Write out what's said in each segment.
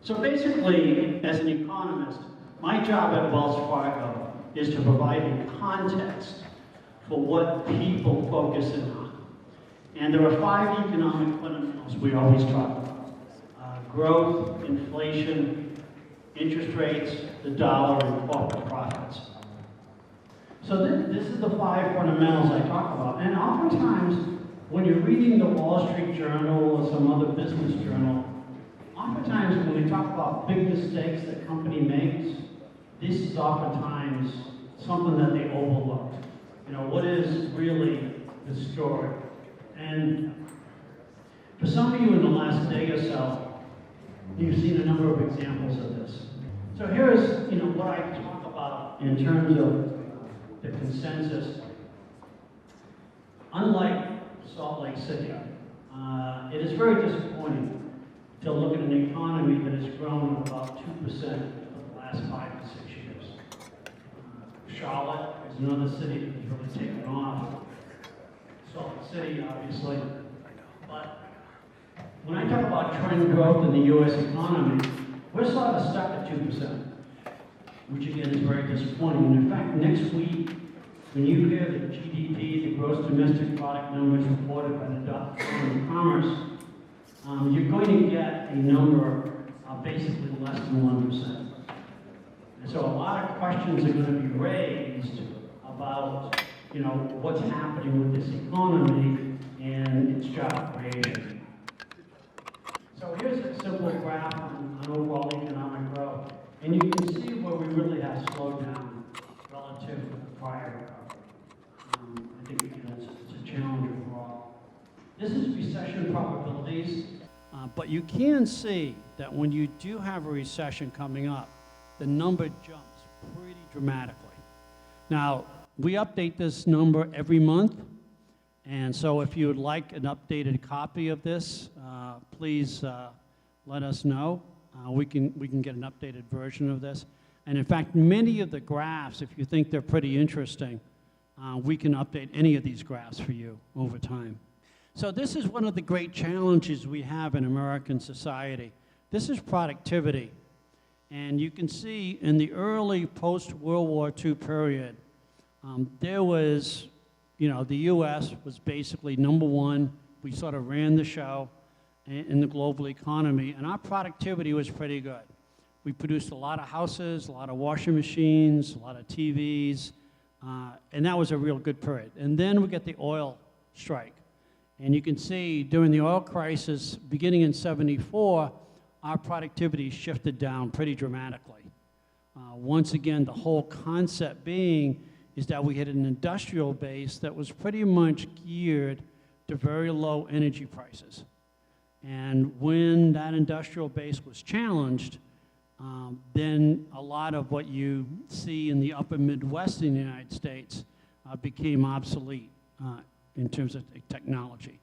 So basically, as an economist, my job at Wells Fargo is to provide a context for what people focus in on. And there are 5 economic fundamentals we always talk about. Growth, inflation, interest rates, the dollar, and corporate profits. So this is the 5 fundamentals I talk about. And oftentimes, when you're reading the Wall Street Journal or some other business journal, oftentimes when we talk about big mistakes that company makes, this is oftentimes something that they overlook. You know, what is really the story? And for some of you in the last day or so, you've seen a number of examples of this. So here's, what I talk about in terms of the consensus. Unlike Salt Lake City, it is very disappointing to look at an economy that has grown about 2% for the last 5 to 6 years. Charlotte is another city that has really taken off. Salt Lake City, obviously. But when I talk about trend growth in the U.S. economy, we're sort of stuck at 2%, which again is very disappointing. And in fact, next week, when you hear the GDP, the gross domestic product numbers reported by the Department of Commerce, you're going to get a number basically less than 1%. And so a lot of questions are going to be raised about, what's happening with this economy and its job creation. So here's a simple graph on overall economic growth. And you can see where we really have slowed down relative to the prior recovery. I think it's a challenge overall. This is recession probabilities. But you can see that when you do have a recession coming up, the number jumps pretty dramatically. Now, we update this number every month, and so if you would like an updated copy of this, please let us know. We can get an updated version of this. And in fact, many of the graphs, if you think they're pretty interesting, we can update any of these graphs for you over time. So this is one of the great challenges we have in American society. This is productivity. And you can see in the early post-World War II period, there was, the U.S. was basically number one. We sort of ran the show in the global economy, and our productivity was pretty good. We produced a lot of houses, a lot of washing machines, a lot of TVs, and that was a real good period. And then we get the oil strike. And you can see during the oil crisis, beginning in '74, our productivity shifted down pretty dramatically. Once again, the whole concept being is that we had an industrial base that was pretty much geared to very low energy prices. And when that industrial base was challenged, then a lot of what you see in the upper Midwest in the United States became obsolete in terms of technology.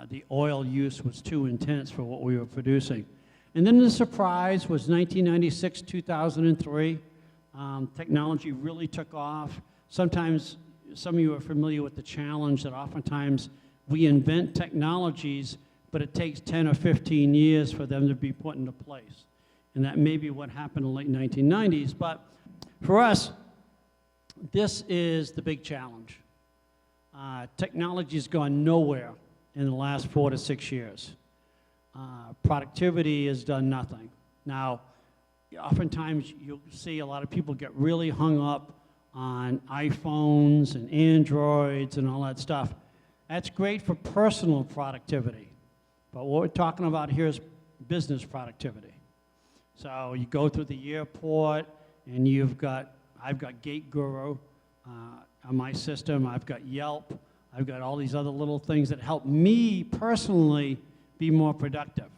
The oil use was too intense for what we were producing. And then the surprise was 1996, 2003. Technology really took off. Sometimes, some of you are familiar with the challenge that oftentimes we invent technologies, but it takes 10 or 15 years for them to be put into place. And that may be what happened in the late 1990s. But for us, this is the big challenge. Technology has gone nowhere in the last 4 to 6 years. Productivity has done nothing. Now, oftentimes you'll see a lot of people get really hung up on iPhones and Androids and all that stuff. That's great for personal productivity. But what we're talking about here is business productivity. So you go through the airport and I've got Gate Guru on my system, I've got Yelp, I've got all these other little things that help me personally be more productive.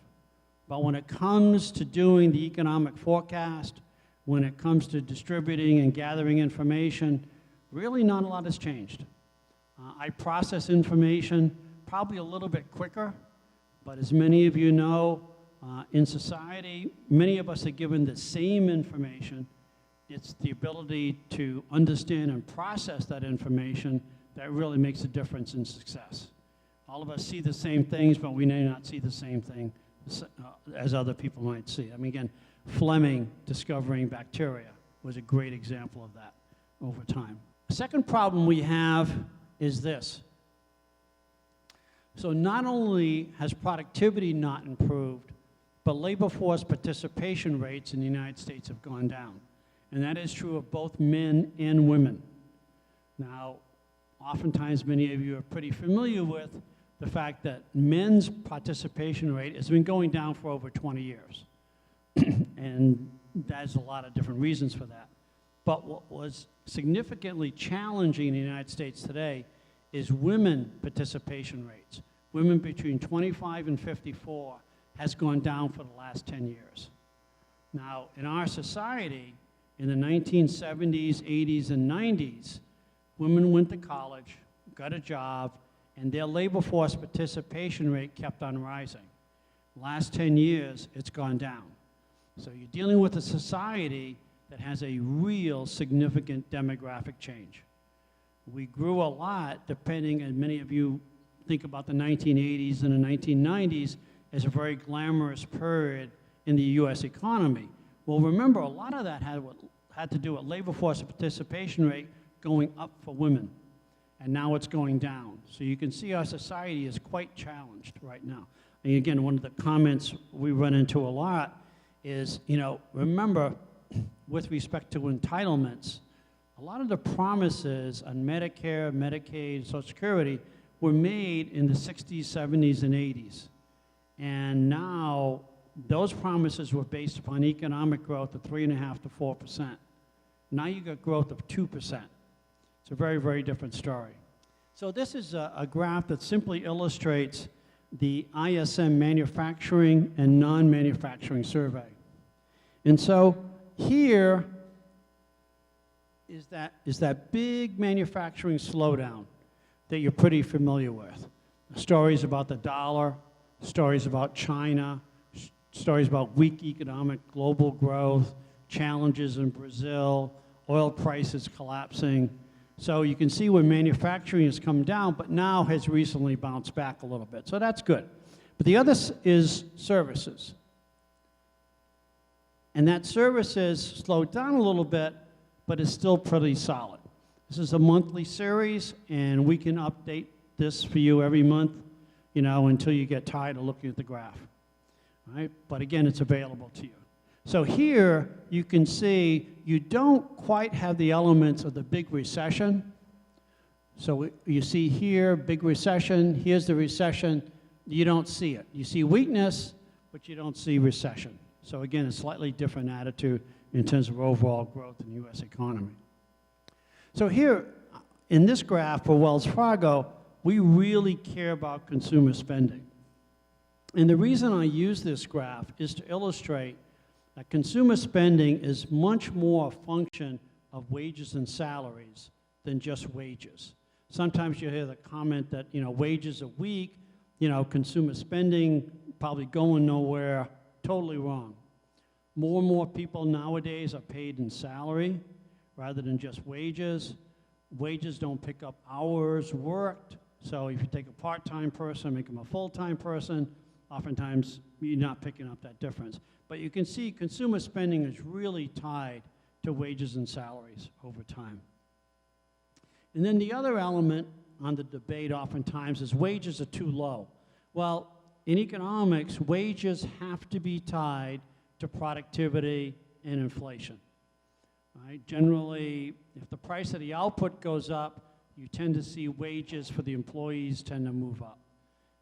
But when it comes to doing the economic forecast, when it comes to distributing and gathering information, really not a lot has changed. I process information probably a little bit quicker, but as many of you know, in society, many of us are given the same information. It's the ability to understand and process that information that really makes a difference in success. All of us see the same things, but we may not see the sing as other people might see. I mean, again, Fleming discovering bacteria was a great example of that over time. The second problem we have is this. So not only has productivity not improved, but labor force participation rates in the United States have gone down. And that is true of both men and women. Now, oftentimes many of you are pretty familiar with the fact that men's participation rate has been going down for over 20 years. And there's a lot of different reasons for that. But what was significantly challenging in the United States today is women participation rates. Women between 25 and 54 has gone down for the last 10 years. Now, in our society, in the 1970s, 80s, and 90s, women went to college, got a job, and their labor force participation rate kept on rising. Last 10 years, it's gone down. So you're dealing with a society that has a real significant demographic change. We grew a lot, depending, and many of you think about the 1980s and the 1990s as a very glamorous period in the US economy. Well, remember, a lot of that had to do with labor force participation rate going up for women, and now it's going down. So you can see our society is quite challenged right now. And again, one of the comments we run into a lot is, remember, with respect to entitlements, a lot of the promises on Medicare, Medicaid, Social Security were made in the 60s, 70s, and 80s. And now those promises were based upon economic growth of 3.5% to 4%. Now you got growth of 2%. It's a very, very different story. So this is a graph that simply illustrates the ISM manufacturing and non-manufacturing survey. And so here is that big manufacturing slowdown that you're pretty familiar with. Stories about the dollar, stories about China, stories about weak economic global growth, challenges in Brazil, oil prices collapsing. So you can see where manufacturing has come down, but now has recently bounced back a little bit. So that's good. But the other is services. And that services slowed down a little bit, but is still pretty solid. This is a monthly series, and we can update this for you every month, until you get tired of looking at the graph. All right? But again, it's available to you. So here you can see you don't quite have the elements of the big recession. So you see here, big recession, here's the recession. You don't see it. You see weakness, but you don't see recession. So again, a slightly different attitude in terms of overall growth in the US economy. So here, in this graph for Wells Fargo, we really care about consumer spending. And the reason I use this graph is to illustrate that consumer spending is much more a function of wages and salaries than just wages. Sometimes you hear the comment that, wages are weak, consumer spending probably going nowhere. Totally wrong. More and more people nowadays are paid in salary rather than just wages. Wages don't pick up hours worked. So if you take a part-time person, make them a full-time person, oftentimes you're not picking up that difference. But you can see consumer spending is really tied to wages and salaries over time. And then the other element on the debate oftentimes is wages are too low. Well, in economics, wages have to be tied to productivity and inflation. Right? Generally, if the price of the output goes up, you tend to see wages for the employees tend to move up.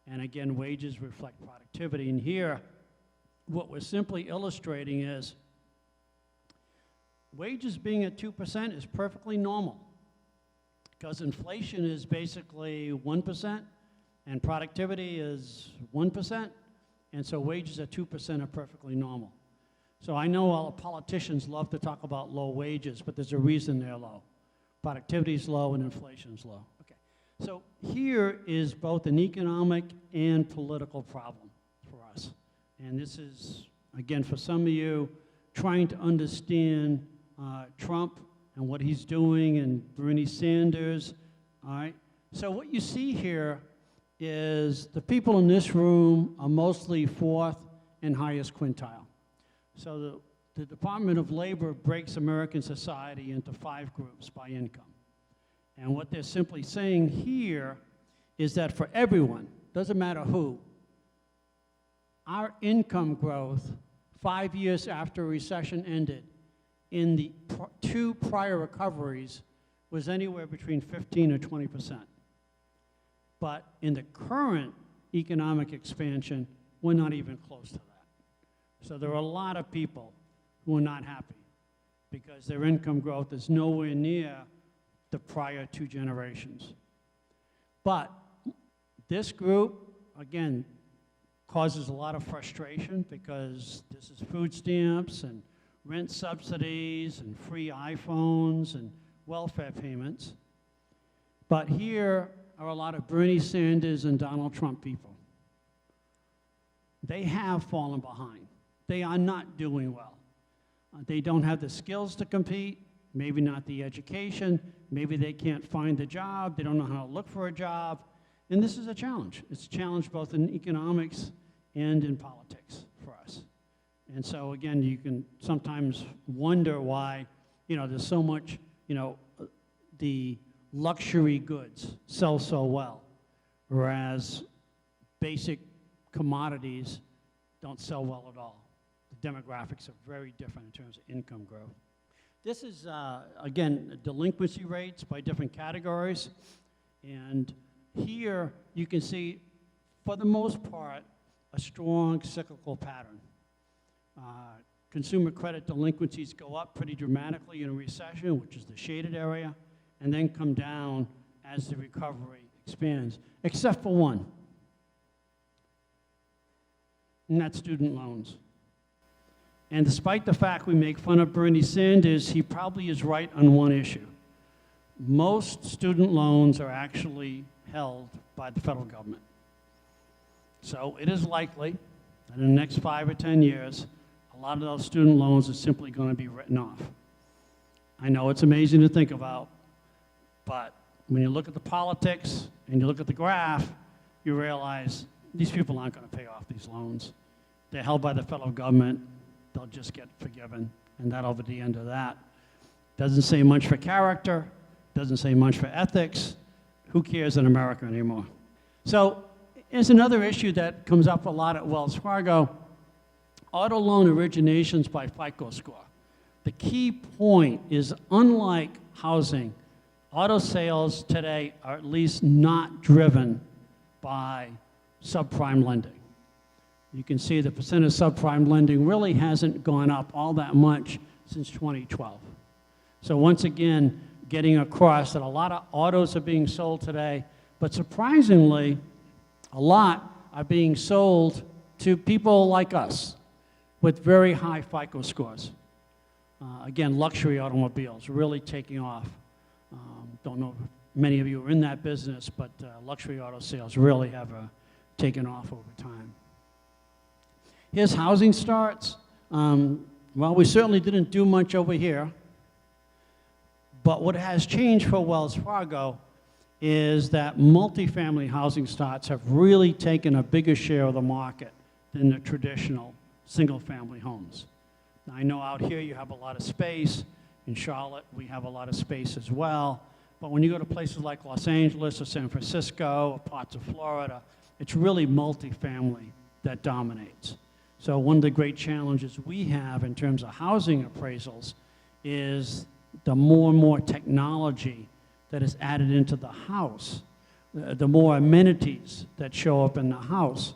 And again, wages reflect productivity. And here, what we're simply illustrating is wages being at 2% is perfectly normal because inflation is basically 1% and productivity is 1%, and so wages at 2% are perfectly normal. So I know all the politicians love to talk about low wages, but there's a reason they're low. Productivity is low and inflation is low. Okay. So here is both an economic and political problem for us. And this is, again, for some of you, trying to understand Trump and what he's doing and Bernie Sanders, all right? So what you see here is the people in this room are mostly fourth and highest quintile. So the Department of Labor breaks American society into 5 groups by income. And what they're simply saying here is that for everyone, doesn't matter who, our income growth 5 years after a recession ended in the 2 prior recoveries was anywhere between 15 or 20%. But in the current economic expansion, we're not even close to that. So there are a lot of people who are not happy because their income growth is nowhere near the prior 2 generations. But this group, again, causes a lot of frustration because this is food stamps and rent subsidies and free iPhones and welfare payments. But here are a lot of Bernie Sanders and Donald Trump people. They have fallen behind. They are not doing well. They don't have the skills to compete, maybe not the education, maybe they can't find a job, they don't know how to look for a job, and this is a challenge. It's a challenge both in economics and in politics for us. And so again, you can sometimes wonder why, there's so much, the luxury goods sell so well, whereas basic commodities don't sell well at all. The demographics are very different in terms of income growth. This is, again, delinquency rates by different categories. And here you can see, for the most part, a strong cyclical pattern. Consumer credit delinquencies go up pretty dramatically in a recession, which is the shaded area, and then come down as the recovery expands, except for one, and that's student loans. And despite the fact we make fun of Bernie Sanders, he probably is right on one issue. Most student loans are actually held by the federal government. So it is likely that in the next 5 or 10 years, a lot of those student loans are simply going to be written off. I know it's amazing to think about, but when you look at the politics and you look at the graph, you realize these people aren't going to pay off these loans. They're held by the federal government. They'll just get forgiven, and that'll be the end of that. Doesn't say much for character, doesn't say much for ethics. Who cares in America anymore? So here's another issue that comes up a lot at Wells Fargo. Auto loan originations by FICO score. The key point is, unlike housing, auto sales today are at least not driven by subprime lending. You can see the percent of subprime lending really hasn't gone up all that much since 2012. So once again, getting across that a lot of autos are being sold today, but surprisingly, a lot are being sold to people like us with very high FICO scores. Again, luxury automobiles really taking off. Don't know if many of you are in that business, but luxury auto sales really have taken off over time. Here's housing starts. Well, we certainly didn't do much over here, but what has changed for Wells Fargo is that multifamily housing starts have really taken a bigger share of the market than the traditional single-family homes. Now, I know out here you have a lot of space. In Charlotte, we have a lot of space as well. But when you go to places like Los Angeles or San Francisco or parts of Florida, it's really multifamily that dominates. So one of the great challenges we have in terms of housing appraisals is the more and more technology that is added into the house, the more amenities that show up in the house.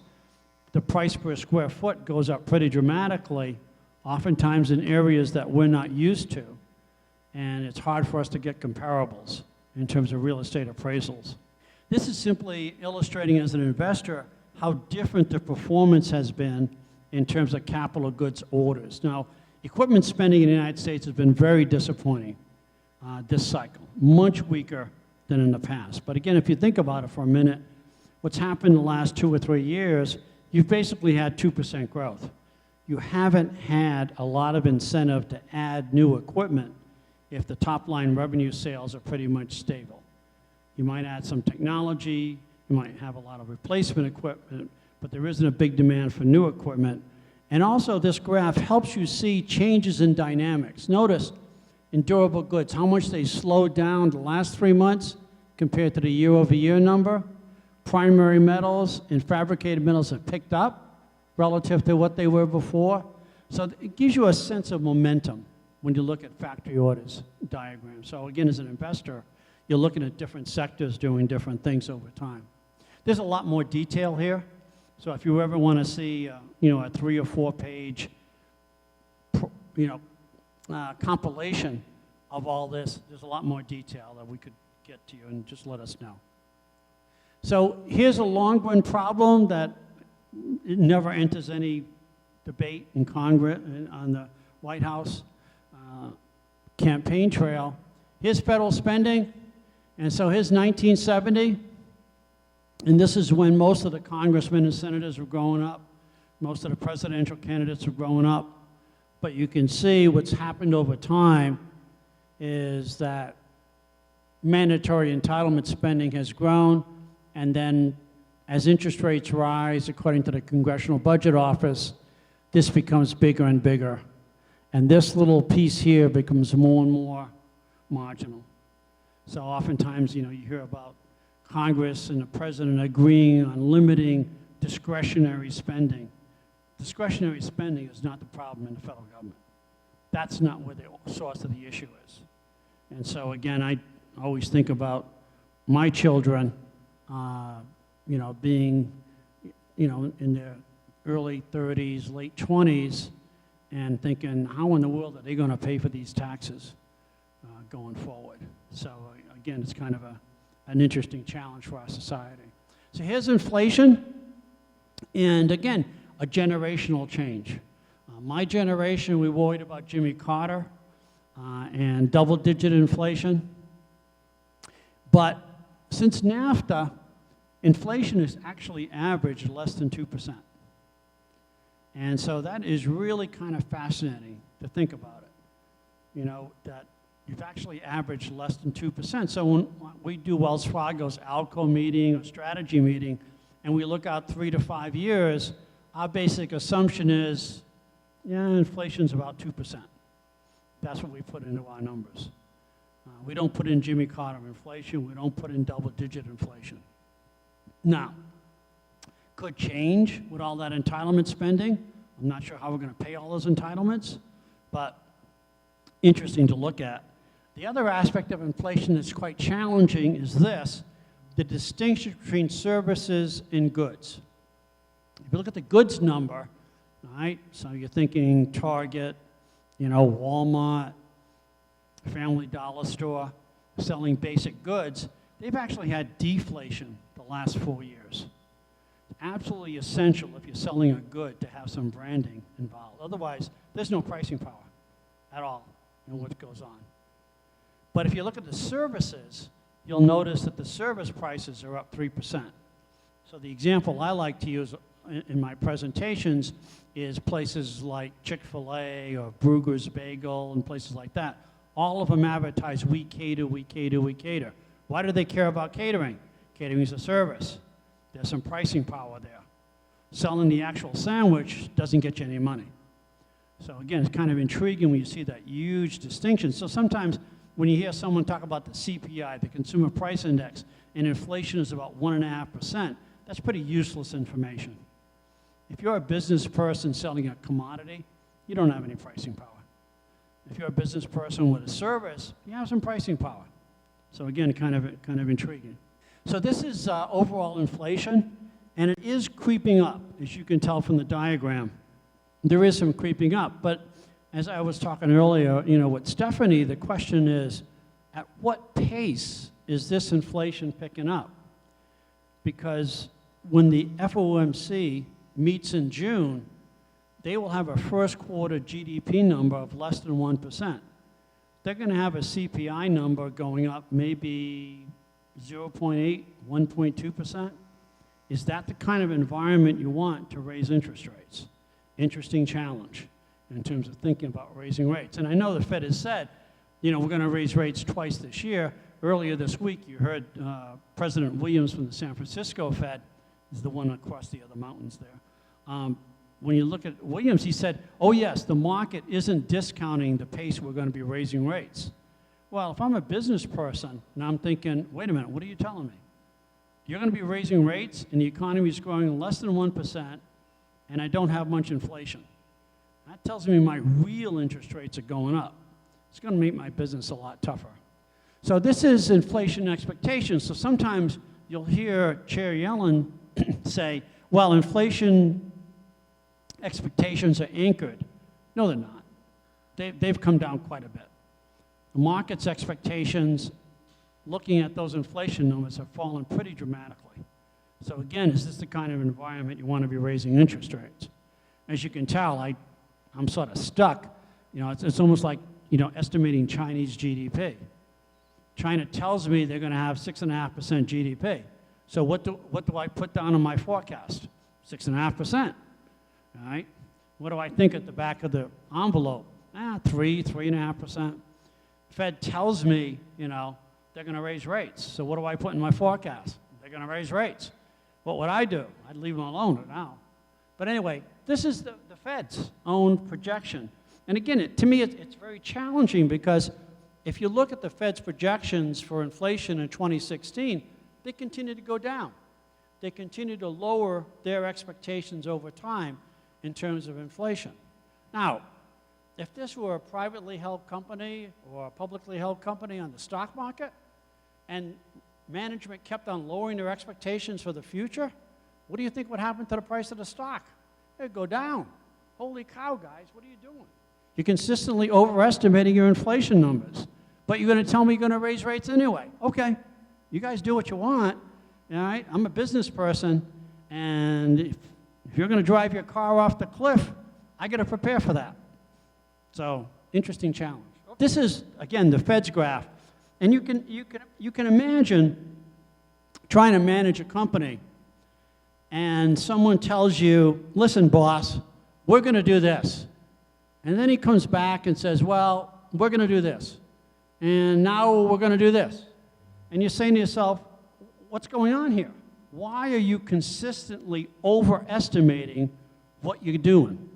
The price per square foot goes up pretty dramatically, oftentimes in areas that we're not used to, and it's hard for us to get comparables in terms of real estate appraisals. This is simply illustrating as an investor how different the performance has been in terms of capital goods orders. Now, equipment spending in the United States has been very disappointing this cycle, much weaker than in the past. But again, if you think about it for a minute, what's happened in the last 2 or 3 years, you've basically had 2% growth. You haven't had a lot of incentive to add new equipment if the top line revenue sales are pretty much stable. You might add some technology, you might have a lot of replacement equipment, but there isn't a big demand for new equipment. And also this graph helps you see changes in dynamics. Notice in durable goods, how much they slowed down the last 3 months compared to the year-over-year number. Primary metals and fabricated metals have picked up relative to what they were before. So it gives you a sense of momentum when you look at factory orders diagrams. So again, as an investor, you're looking at different sectors doing different things over time. There's a lot more detail here. So if you ever want to see, a 3 or 4 page, compilation of all this, there's a lot more detail that we could get to you, and just let us know. So here's a long run problem that it never enters any debate in Congress, on the White House campaign trail. Here's federal spending, and so here's 1970, and this is when most of the congressmen and senators were growing up, most of the presidential candidates were growing up, but you can see what's happened over time is that mandatory entitlement spending has grown, and then as interest rates rise, according to the Congressional Budget Office, this becomes bigger and bigger. And this little piece here becomes more and more marginal. So oftentimes, you hear about Congress and the president agreeing on limiting discretionary spending. Discretionary spending is not the problem in the federal government. That's not where the source of the issue is. And so again, I always think about my children, being, in their early 30s, late 20s, and thinking, how in the world are they going to pay for these taxes going forward? So again, it's kind of an interesting challenge for our society. So here's inflation, and again, a generational change. My generation, we worried about Jimmy Carter and double-digit inflation. But since NAFTA, inflation has actually averaged less than 2%. And so that is really kind of fascinating to think about it, that you've actually averaged less than 2%. So when we do WellsFargo's ALCO meeting or strategy meeting, and we look out 3 to 5 years, our basic assumption is, inflation's about 2%. That's what we put into our numbers. We don't put in Jimmy Carter inflation. We don't put in double-digit inflation. Now, could change with all that entitlement spending. I'm not sure how we're going to pay all those entitlements, but interesting to look at. The other aspect of inflation that's quite challenging is this, the distinction between services and goods. If you look at the goods number, all right, so you're thinking Target, Walmart, Family Dollar Store, selling basic goods, they've actually had deflation the last 4 years. It's absolutely essential if you're selling a good to have some branding involved. Otherwise, there's no pricing power at all in what goes on. But if you look at the services, you'll notice that the service prices are up 3%. So the example I like to use in my presentations is places like Chick-fil-A or Bruegger's Bagel and places like that. All of them advertise, we cater, we cater, we cater. Why do they care about catering? Catering is a service. There's some pricing power there. Selling the actual sandwich doesn't get you any money. So again, it's kind of intriguing when you see that huge distinction. So sometimes when you hear someone talk about the CPI, the Consumer Price Index, and inflation is about 1.5%, that's pretty useless information. If you're a business person selling a commodity, you don't have any pricing power. If you're a business person with a service, you have some pricing power. So again, kind of intriguing. So this is overall inflation, and it is creeping up, as you can tell from the diagram. There is some creeping up, but as I was talking earlier, with Stephanie, the question is, at what pace is this inflation picking up? Because when the FOMC meets in June, they will have a first quarter GDP number of less than 1%. They're going to have a CPI number going up maybe 0.8, 1.2%. Is that the kind of environment you want to raise interest rates? Interesting challenge in terms of thinking about raising rates. And I know the Fed has said, we're going to raise rates twice this year. Earlier this week, you heard President Williams from the San Francisco Fed, is the one across the other mountains there. when you look at Williams, he said, oh yes, the market isn't discounting the pace we're going to be raising rates. Well, if I'm a business person and I'm thinking, wait a minute, what are you telling me? You're going to be raising rates and the economy is growing less than 1% and I don't have much inflation. That tells me my real interest rates are going up. It's going to make my business a lot tougher. So this is inflation expectations. So sometimes you'll hear Chair Yellen say, well, inflation expectations are anchored. No, they're not. They've come down quite a bit. The market's expectations, looking at those inflation numbers, have fallen pretty dramatically. So again, is this the kind of environment you want to be raising interest rates? As you can tell, I'm sort of stuck. You know, it's almost like, you know, estimating Chinese GDP. China tells me they're going to have 6.5% GDP. So what do I put down in my forecast? 6.5%. All right. What do I think at the back of the envelope? 3.5%. Fed tells me, you know, they're going to raise rates. So what do I put in my forecast? They're going to raise rates. What would I do? I'd leave them alone now. But anyway, this is the Fed's own projection. And again, to me, it's very challenging because if you look at the Fed's projections for inflation in 2016, they continue to go down. They continue to lower their expectations over time in terms of inflation. Now, if this were a privately held company or a publicly held company on the stock market, and management kept on lowering their expectations for the future, what do you think would happen to the price of the stock? It'd go down. Holy cow, guys, what are you doing? You're consistently overestimating your inflation numbers, but you're going to tell me you're going to raise rates anyway. Okay, you guys do what you want, all right? I'm a business person, and if you're going to drive your car off the cliff, I got to prepare for that. So, interesting challenge. This is, again, the Fed's graph. And you can imagine trying to manage a company and someone tells you, listen, boss, we're going to do this. And then he comes back and says, well, we're going to do this. And now we're going to do this. And you're saying to yourself, what's going on here? Why are you consistently overestimating what you're doing?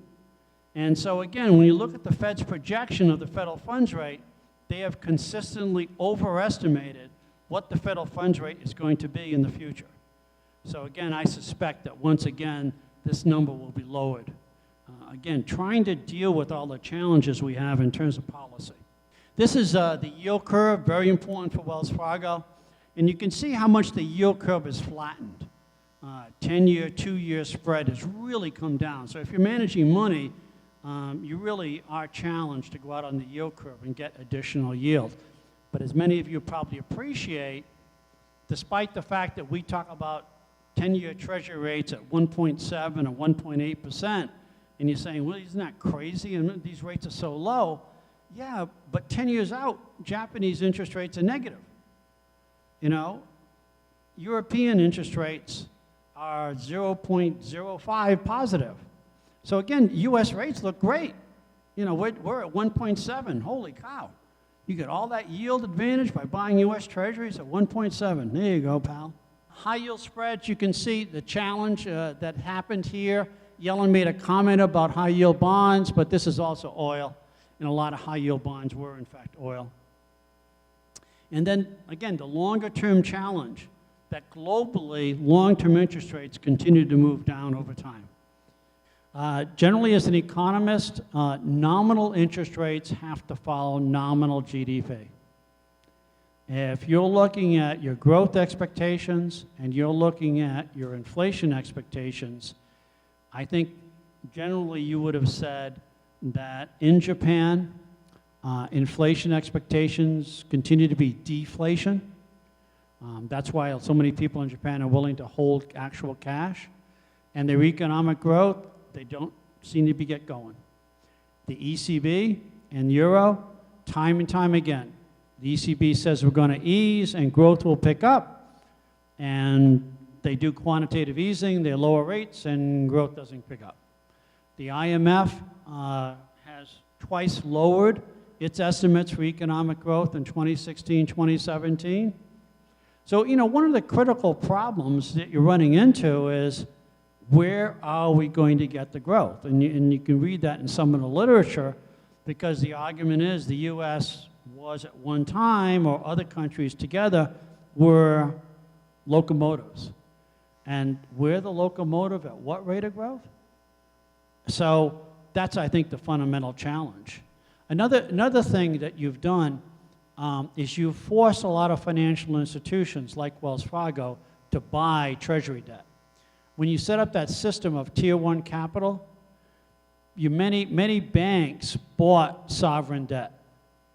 And so again, when you look at the Fed's projection of the federal funds rate, they have consistently overestimated what the federal funds rate is going to be in the future. So again, I suspect that once again, this number will be lowered. Again, trying to deal with all the challenges we have in terms of policy. This is the yield curve, very important for Wells Fargo. And you can see how much the yield curve is flattened. 10-year, 2-year spread has really come down. So if you're managing money, you really are challenged to go out on the yield curve and get additional yield. But as many of you probably appreciate, despite the fact that we talk about 10-year treasury rates at 1.7 or 1.8%, and you're saying, well, isn't that crazy? And these rates are so low. Yeah, but 10 years out, Japanese interest rates are negative. You know, European interest rates are 0.05 positive. So again, U.S. rates look great. You know, we're at 1.7. Holy cow. You get all that yield advantage by buying U.S. treasuries at 1.7. There you go, pal. High yield spreads, you can see the challenge that happened here. Yellen made a comment about high yield bonds, but this is also oil. And a lot of high yield bonds were, in fact, oil. And then, again, the longer term challenge that globally long-term interest rates continue to move down over time. Generally, as an economist, nominal interest rates have to follow nominal GDP. If you're looking at your growth expectations and you're looking at your inflation expectations, I think generally you would have said that in Japan, inflation expectations continue to be deflation. That's why so many people in Japan are willing to hold actual cash. And their economic growth, they don't seem to be get going. The ECB and Euro, time and time again, the ECB says we're going to ease and growth will pick up, and they do quantitative easing, they lower rates, and growth doesn't pick up. The IMF has twice lowered its estimates for economic growth in 2016, 2017. So, you know, one of the critical problems that you're running into is where are we going to get the growth? And you can read that in some of the literature, because the argument is the U.S. was at one time, or other countries together, were locomotives. And we're the locomotive at what rate of growth? So that's, I think, the fundamental challenge. Another thing that you've done is you've forced a lot of financial institutions like Wells Fargo to buy treasury debt. When you set up that system of Tier 1 capital, many banks bought sovereign debt.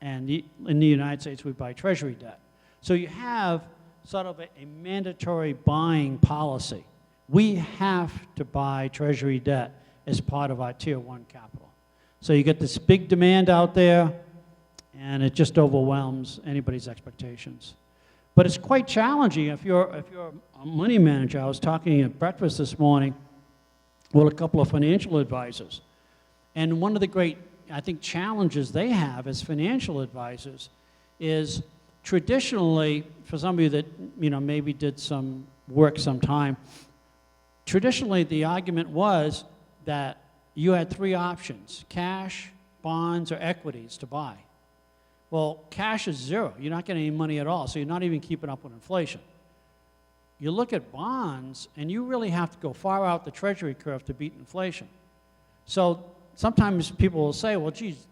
And in the United States, we buy treasury debt. So you have sort of a mandatory buying policy. We have to buy treasury debt as part of our Tier 1 capital. So you get this big demand out there, and it just overwhelms anybody's expectations. But it's quite challenging if you're a money manager. I was talking at breakfast this morning with a couple of financial advisors. And one of the great, I think, challenges they have as financial advisors is traditionally, for some of you that maybe did some work sometime, traditionally the argument was that you had three options: cash, bonds, or equities to buy. Well, cash is zero. You're not getting any money at all, so you're not even keeping up with inflation. You look at bonds, and you really have to go far out the treasury curve to beat inflation. So sometimes people will say, well, geez,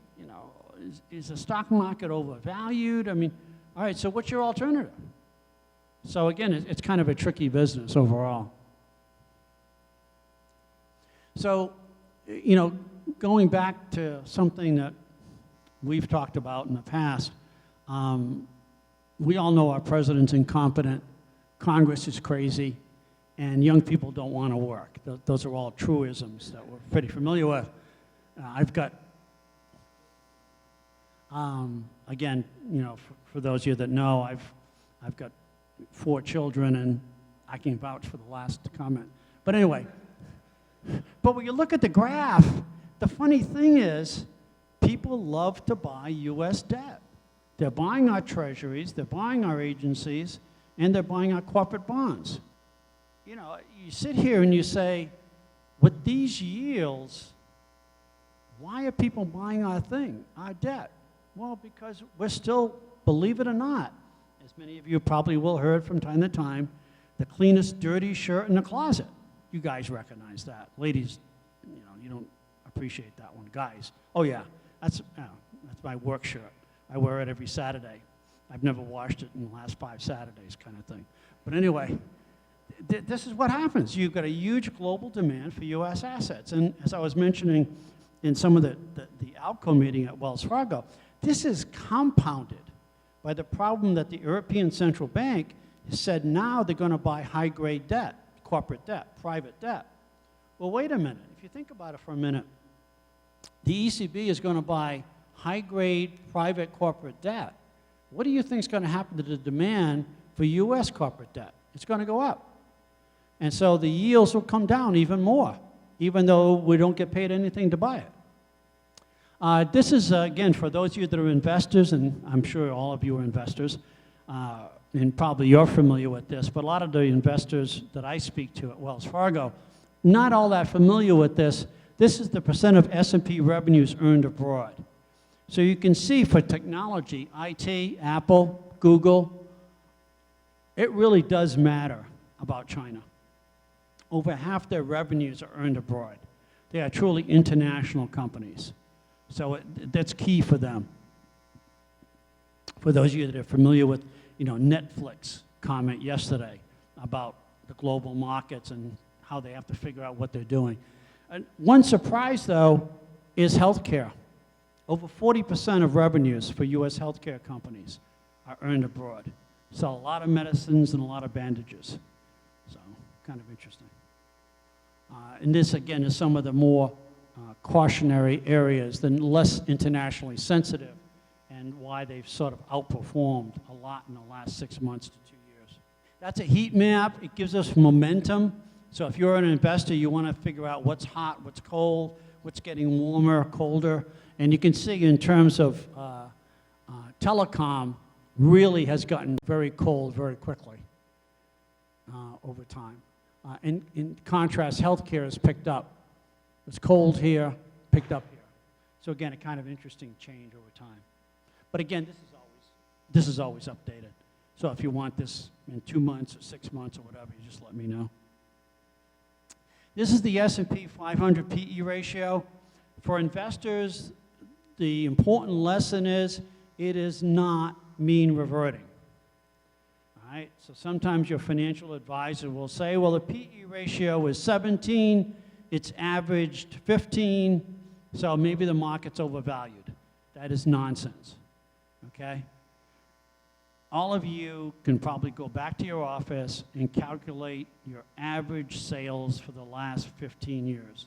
is the stock market overvalued? I mean, all right, so what's your alternative? So again, it's kind of a tricky business overall. So, going back to something that we've talked about in the past, we all know our president's incompetent, Congress is crazy, and young people don't want to work. Those are all truisms that we're pretty familiar with. I've got, again, for those of you that know, I've got 4 children, and I can vouch for the last comment. But anyway, but when you look at the graph, the funny thing is, people love to buy U.S. debt. They're buying our treasuries, they're buying our agencies, and they're buying our corporate bonds. You sit here and you say, with these yields, why are people buying our debt? Well, because we're still, believe it or not, as many of you probably will have heard from time to time, the cleanest dirty shirt in the closet. You guys recognize that. Ladies, you don't appreciate that one. Guys, oh yeah, that's my work shirt. I wear it every Saturday. I've never washed it in the last 5 Saturdays, kind of thing. But anyway, this is what happens. You've got a huge global demand for U.S. assets. And as I was mentioning in some of the ALCO meeting at Wells Fargo, this is compounded by the problem that the European Central Bank said now they're going to buy high-grade debt, corporate debt, private debt. Well, wait a minute. If you think about it for a minute, the ECB is going to buy high-grade private corporate debt. What do you think is going to happen to the demand for U.S. corporate debt? It's going to go up. And so the yields will come down even more, even though we don't get paid anything to buy it. This is, again, for those of you that are investors, and I'm sure all of you are investors, and probably you're familiar with this, but a lot of the investors that I speak to at Wells Fargo, not all that familiar with this. This is the percent of S&P revenues earned abroad. So you can see for technology, IT, Apple, Google, it really does matter about China. Over half their revenues are earned abroad. They are truly international companies. So that's key for them. For those of you that are familiar with, Netflix comment yesterday about the global markets and how they have to figure out what they're doing. And one surprise, though, is healthcare. Over 40% of revenues for U.S. healthcare companies are earned abroad. Sell a lot of medicines and a lot of bandages. So, kind of interesting. And this, again, is some of the more cautionary areas, the less internationally sensitive, and why they've sort of outperformed a lot in the last 6 months to 2 years. That's a heat map. It gives us momentum. So if you're an investor, you want to figure out what's hot, what's cold, what's getting warmer, colder. And you can see in terms of telecom, really has gotten very cold very quickly over time. In contrast, healthcare has picked up. It's cold here, picked up here. So again, a kind of interesting change over time. But again, this is always updated. So if you want this in 2 months or 6 months or whatever, you just let me know. This is the S&P 500 PE ratio. For investors, the important lesson is it is not mean reverting. All right? So sometimes your financial advisor will say, well, the PE ratio is 17, it's averaged 15, so maybe the market's overvalued. That is nonsense, okay? All of you can probably go back to your office and calculate your average sales for the last 15 years,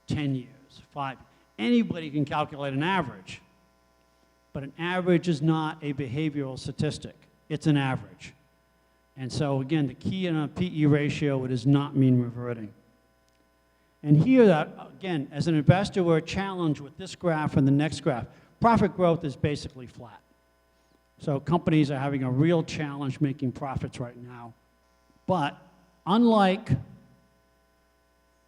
10 years, 5. Anybody can calculate an average, but an average is not a behavioral statistic. It's an average. And so again, the key in a PE ratio, it is not mean reverting. And here, again, as an investor, we're challenged with this graph and the next graph. Profit growth is basically flat. So companies are having a real challenge making profits right now. But unlike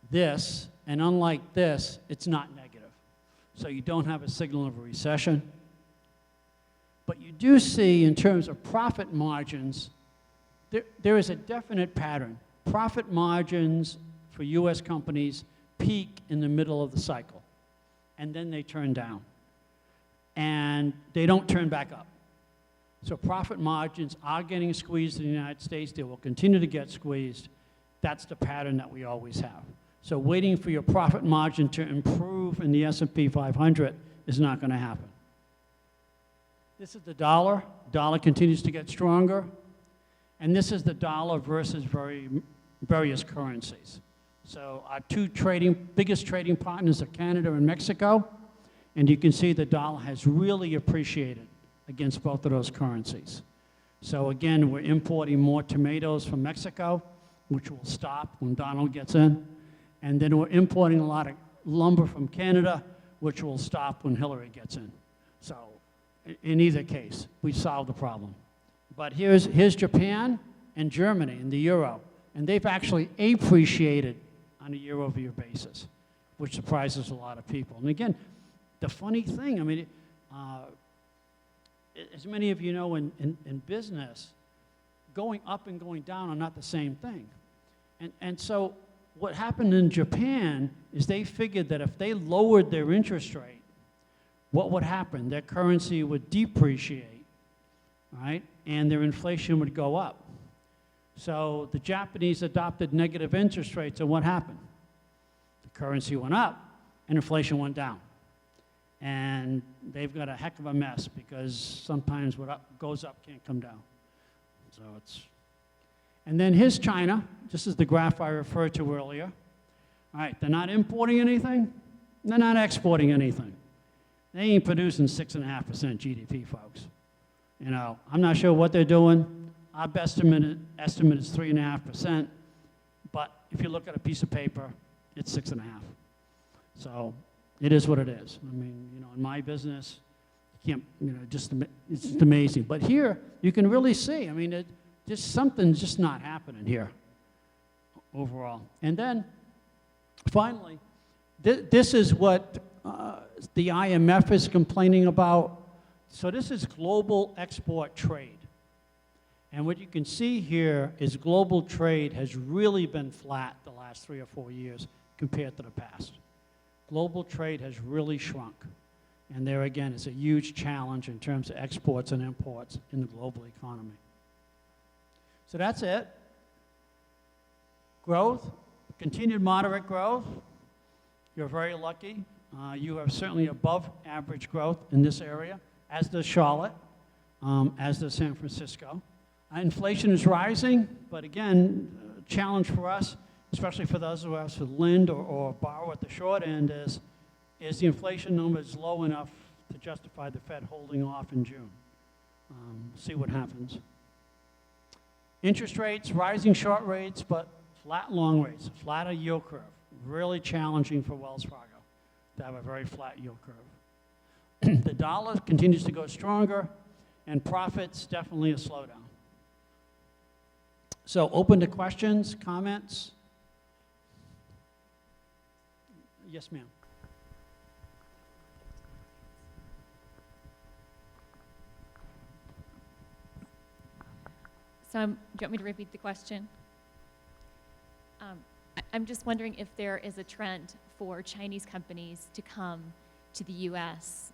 this and unlike this, it's not negative. So you don't have a signal of a recession. But you do see, in terms of profit margins, there is a definite pattern. Profit margins for U.S. companies peak in the middle of the cycle, and then they turn down. And they don't turn back up. So profit margins are getting squeezed in the United States. They will continue to get squeezed. That's the pattern that we always have. So waiting for your profit margin to improve in the S&P 500 is not going to happen. This is the dollar. Dollar continues to get stronger. And this is the dollar versus various currencies. So our two biggest trading partners are Canada and Mexico. And you can see the dollar has really appreciated against both of those currencies. So again, we're importing more tomatoes from Mexico, which will stop when Donald gets in. And then we're importing a lot of lumber from Canada, which will stop when Hillary gets in. So in either case, we solved the problem. But here's Japan and Germany and the euro. And they've actually appreciated on a year-over-year basis, which surprises a lot of people. And again, the funny thing, I mean, as many of you know, in business, going up and going down are not the same thing. And so what happened in Japan is they figured that if they lowered their interest rate, what would happen? Their currency would depreciate, right? And their inflation would go up. So the Japanese adopted negative interest rates, and what happened? The currency went up, and inflation went down. And they've got a heck of a mess because sometimes what goes up can't come down. So it's... And then here's China. This is the graph I referred to earlier. All right, they're not importing anything. They're not exporting anything. They ain't producing 6.5% GDP, folks. You know, I'm not sure what they're doing. Our best estimate is 3.5%. But if you look at a piece of paper, it's 6.5. So it is what it is. I mean, you know, in my business, you can't, you know, it's just amazing. But here, you can really see, I mean, something's just not happening here overall. And then, finally, this is what the IMF is complaining about. So this is global export trade. And what you can see here is global trade has really been flat the last 3 or 4 years compared to the past. Global trade has really shrunk. And there again is a huge challenge in terms of exports and imports in the global economy. So that's it. Growth, continued moderate growth. You're very lucky. You have certainly above average growth in this area, as does Charlotte, as does San Francisco. Inflation is rising, but again, a challenge for us, especially for those of us who lend or borrow at the short end, is the inflation number is low enough to justify the Fed holding off in June. See what happens. Interest rates, rising short rates, but flat long rates, flatter yield curve. Really challenging for Wells Fargo to have a very flat yield curve. The dollar continues to go stronger, and profits definitely a slowdown. So open to questions, comments. Yes, ma'am. So do you want me to repeat the question? I'm just wondering if there is a trend for Chinese companies to come to the U.S.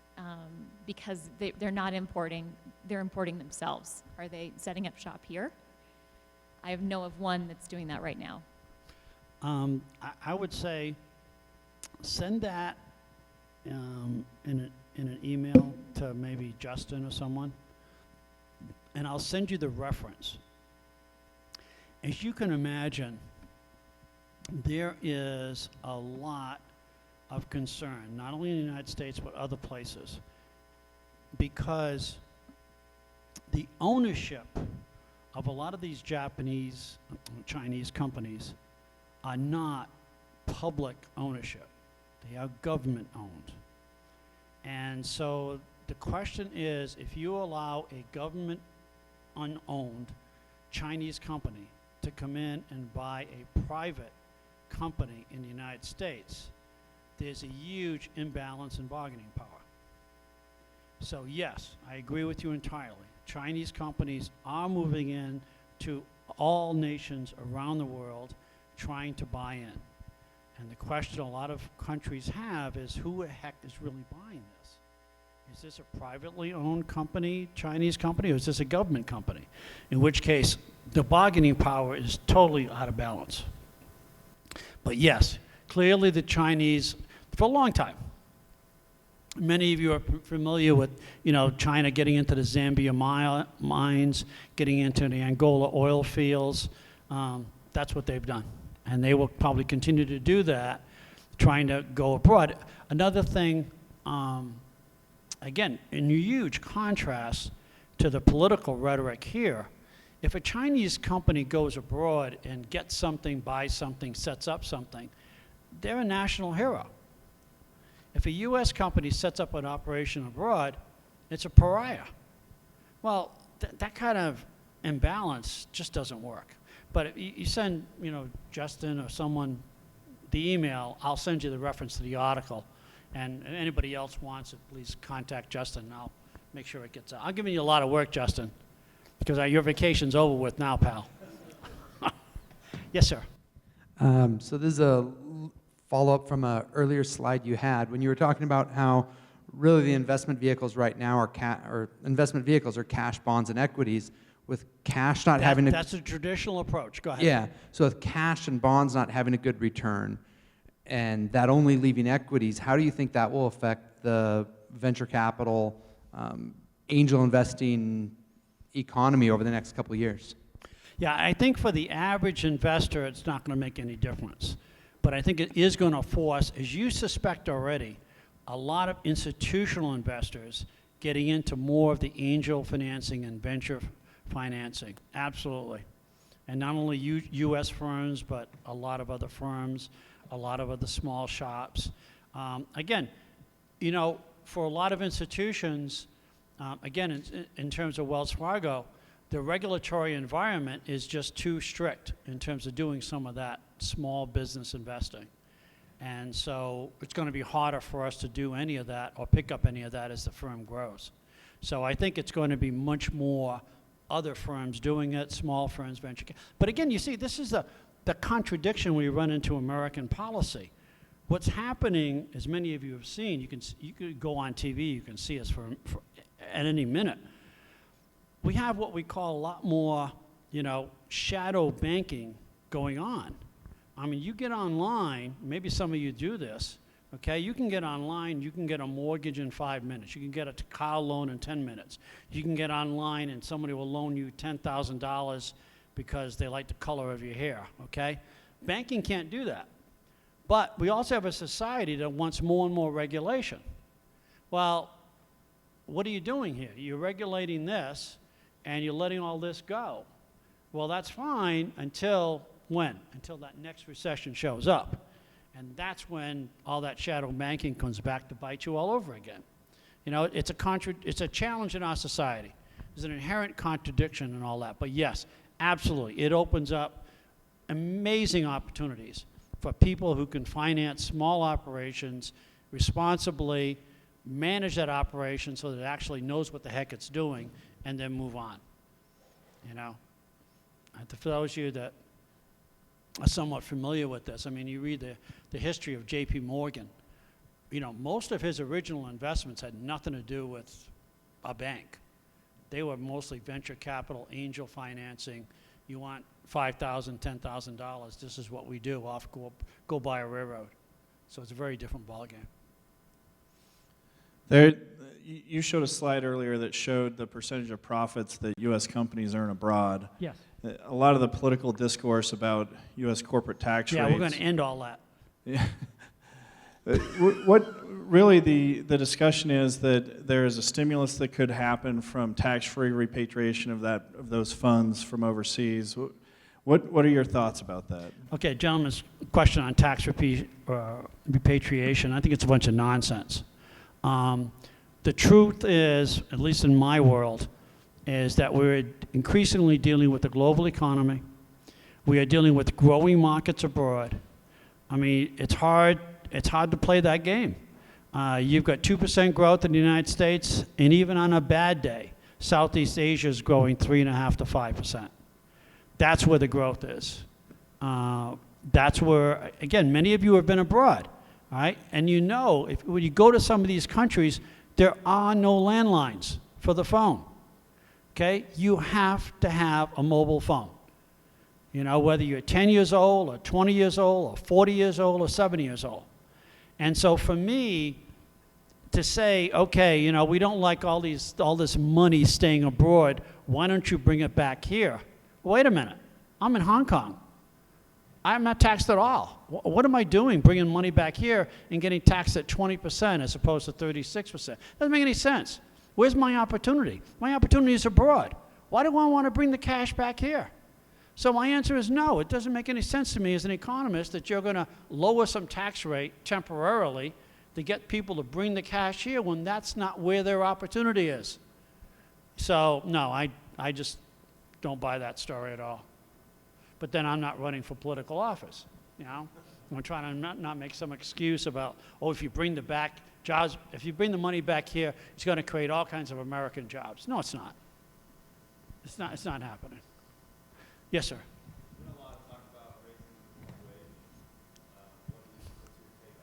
Because they're not importing, they're importing themselves. Are they setting up shop here? I know of one that's doing that right now. I would say send that in an email to maybe Justin or someone, and I'll send you the reference. As you can imagine, there is a lot of concern, not only in the United States, but other places, because the ownership of a lot of these Japanese, Chinese companies are not public ownership. They are government owned. And so the question is, if you allow a government unowned Chinese company to come in and buy a private company in the United States, there's a huge imbalance in bargaining power. So yes, I agree with you entirely. Chinese companies are moving in to all nations around the world trying to buy in. And the question a lot of countries have is, who the heck is really buying this? Is this a privately owned company, Chinese company, or is this a government company? In which case, the bargaining power is totally out of balance. But yes, clearly the Chinese, for a long time, many of you are familiar with, China getting into the Zambia mines, getting into the Angola oil fields. That's what they've done. And they will probably continue to do that, trying to go abroad. Another thing, again, in huge contrast to the political rhetoric here, if a Chinese company goes abroad and gets something, buys something, sets up something, they're a national hero. If a U.S. company sets up an operation abroad, it's a pariah. Well, that kind of imbalance just doesn't work. But if you send, Justin or someone the email, I'll send you the reference to the article. And if anybody else wants it, please contact Justin, and I'll make sure it gets out. I'm giving you a lot of work, Justin, because your vacation's over with now, pal. Yes, sir. So this is a follow-up from an earlier slide you had when you were talking about how really the investment vehicles right now are investment vehicles are cash, bonds, and equities, with cash not having to... That's a traditional approach. Go ahead. Yeah. So with cash and bonds not having a good return, and that only leaving equities, how do you think that will affect the venture capital, angel investing economy over the next couple of years? Yeah, I think for the average investor, it's not going to make any difference. But I think it is going to force, as you suspect already, a lot of institutional investors getting into more of the angel financing and venture financing. Absolutely. And not only U.S. firms, but a lot of other firms, a lot of other small shops. Again, for a lot of institutions, again, in terms of Wells Fargo, the regulatory environment is just too strict in terms of doing some of that small business investing. And so it's going to be harder for us to do any of that or pick up any of that as the firm grows. So I think it's going to be much more other firms doing it, small firms, venture capital. But again, you see, this is the contradiction we run into American policy. What's happening, as many of you have seen, you could go on TV, you can see us for at any minute. We have what we call a lot more, shadow banking going on. I mean, you get online, maybe some of you do this, okay? You can get online, you can get a mortgage in 5 minutes. You can get a car loan in 10 minutes. You can get online and somebody will loan you $10,000 because they like the color of your hair, okay? Banking can't do that. But we also have a society that wants more and more regulation. Well, what are you doing here? You're regulating this and you're letting all this go. Well, that's fine until when? Until that next recession shows up. And that's when all that shadow banking comes back to bite you all over again. It's a challenge in our society. There's an inherent contradiction in all that. But yes, absolutely, it opens up amazing opportunities for people who can finance small operations responsibly, manage that operation so that it actually knows what the heck it's doing, and then move on. You know? And for those of you that are somewhat familiar with this, I mean, you read the history of J.P. Morgan. You know, most of his original investments had nothing to do with a bank. They were mostly venture capital, angel financing. You want $5,000, $10,000, this is what we do, go buy a railroad. So it's a very different ballgame. There, you showed a slide earlier that showed the percentage of profits that U.S. companies earn abroad. Yes. A lot of the political discourse about U.S. corporate tax rates. Yeah, we're going to end all that. Yeah. What really the discussion is that there is a stimulus that could happen from tax-free repatriation of those funds from overseas. What are your thoughts about that? Okay, gentleman's question on tax repatriation, I think it's a bunch of nonsense. The truth is, at least in my world, is that we're increasingly dealing with the global economy. We are dealing with growing markets abroad. I mean, it's hard to play that game. You've got 2% growth in the United States, and even on a bad day, Southeast Asia is growing 3.5% to 5%. That's where the growth is. That's where, again, many of you have been abroad, all right? And you know, when you go to some of these countries, there are no landlines for the phone, okay? You have to have a mobile phone. You know, whether you're 10 years old or 20 years old or 40 years old or 70 years old. And so for me to say, okay, you know, we don't like all this money staying abroad, why don't you bring it back here? Wait a minute, I'm in Hong Kong. I'm not taxed at all. What am I doing bringing money back here and getting taxed at 20% as opposed to 36%? Doesn't make any sense. Where's my opportunity? My opportunity is abroad. Why do I want to bring the cash back here? So my answer is no. It doesn't make any sense to me as an economist that you're going to lower some tax rate temporarily to get people to bring the cash here when that's not where their opportunity is. So no, I just don't buy that story at all. But then I'm not running for political office, you know? I'm trying to not make some excuse about, oh, if you bring the money back here, it's going to create all kinds of American jobs. No, it's not. It's not happening. Yes, sir. There's been a lot of talk about raising the minimum wage. What's your take